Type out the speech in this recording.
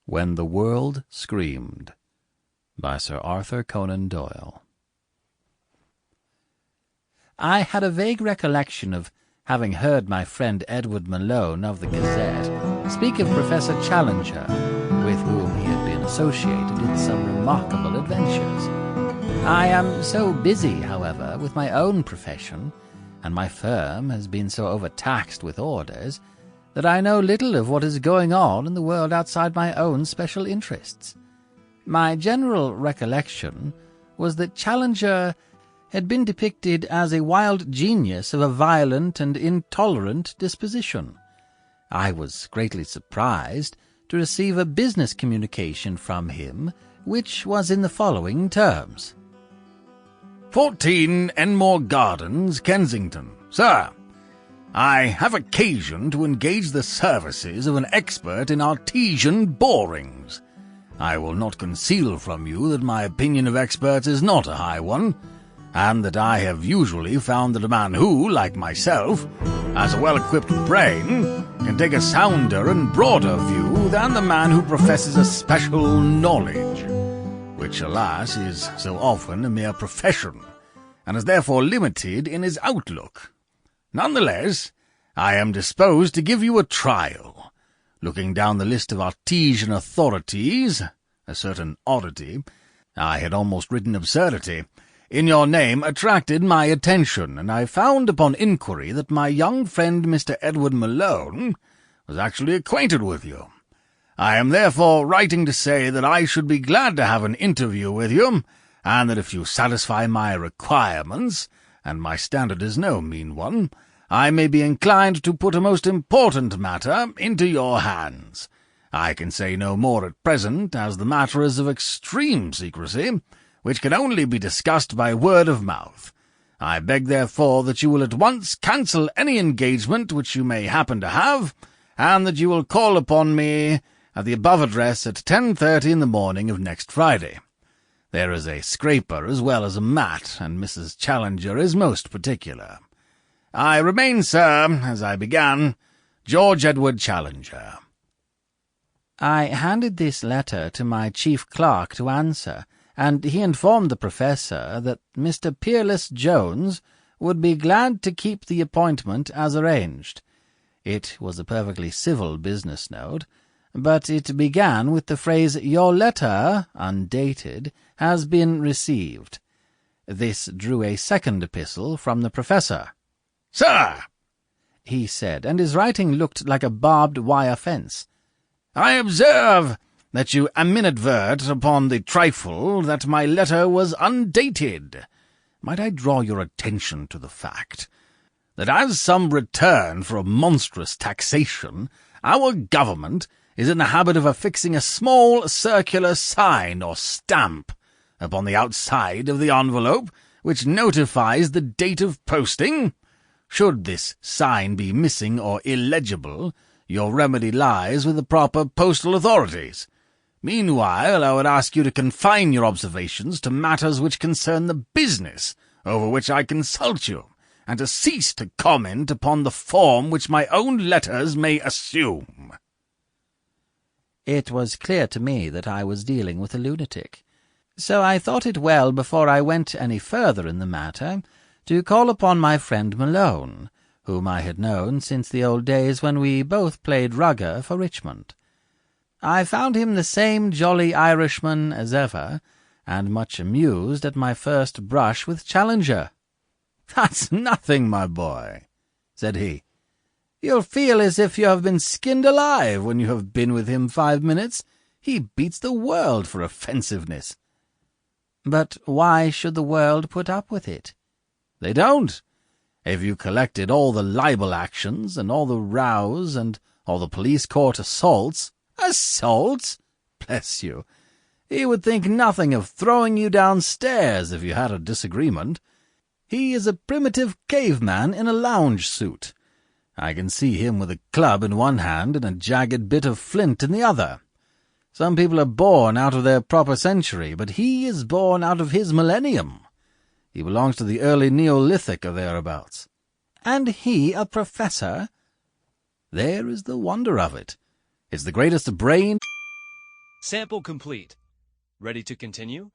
When the World Screamed, by Sir Arthur Conan Doyle. I had a vague recollection of having heard my friend Edward Malone of the Gazette speak of Professor Challenger, with whom he had been associated in some remarkable adventures. I am so busy, however, with my own profession, and my firm has been so overtaxed with orders, that I know little of what is going on in the world outside my own special interests. My general recollection was that Challenger had been depicted as a wild genius of a violent and intolerant disposition. I was greatly surprised to receive a business communication from him, which was in the following terms. 14 Enmore Gardens, Kensington. Sir, I have occasion to engage the services of an expert in artesian borings. I will not conceal from you that my opinion of experts is not a high one, and that I have usually found that a man who, like myself, has a well-equipped brain, can take a sounder and broader view than the man who professes a special knowledge, which, alas, is so often a mere profession, and is therefore limited in his outlook. Nonetheless, I am disposed to give you a trial. Looking down the list of artesian authorities, a certain oddity, I had almost written absurdity, in your name attracted my attention, and I found upon inquiry that my young friend Mr. Edward Malone was actually acquainted with you. I am therefore writing to say that I should be glad to have an interview with you, and that if you satisfy my requirements, and my standard is no mean one, I may be inclined to put a most important matter into your hands. I can say no more at present, as the matter is of extreme secrecy, which can only be discussed by word of mouth. I beg, therefore, that you will at once cancel any engagement which you may happen to have, and that you will call upon me at the above address at 10:30 in the morning of next Friday. There is a scraper as well as a mat, and Mrs. Challenger is most particular. I remain, sir, as I began, George Edward Challenger. I handed this letter to my chief clerk to answer, and he informed the Professor that Mr. Peerless Jones would be glad to keep the appointment as arranged. It was a perfectly civil business note, but it began with the phrase, "Your letter, undated, has been received." This drew a second epistle from the Professor. "Sir," he said, and his writing looked like a barbed wire fence, "I observe that you aminadvert upon the trifle that my letter was undated. Might I draw your attention to the fact that as some return for a monstrous taxation, our government is in the habit of affixing a small circular sign or stamp upon the outside of the envelope, which notifies the date of posting? Should this sign be missing or illegible, your remedy lies with the proper postal authorities. Meanwhile, I would ask you to confine your observations to matters which concern the business over which I consult you, and to cease to comment upon the form which my own letters may assume." It was clear to me that I was dealing with a lunatic, so I thought it well, before I went any further in the matter, to call upon my friend Malone, whom I had known since the old days when we both played rugger for Richmond. I found him the same jolly Irishman as ever, and much amused at my first brush with Challenger. "That's nothing, my boy," said he. "You'll feel as if you have been skinned alive when you have been with him 5 minutes. He beats the world for offensiveness." "But why should the world put up with it?" "They don't. If you collected all the libel actions, and all the rows, and all the police court assaults—" "Assaults? Bless you! He would think nothing of throwing you downstairs if you had a disagreement. He is a primitive caveman in a lounge suit. I can see him with a club in one hand and a jagged bit of flint in the other. Some people are born out of their proper century, but he is born out of his millennium. He belongs to the early Neolithic or thereabouts." "And he a professor?" "There is the wonder of it. It's the greatest brain Sample complete. Ready to continue?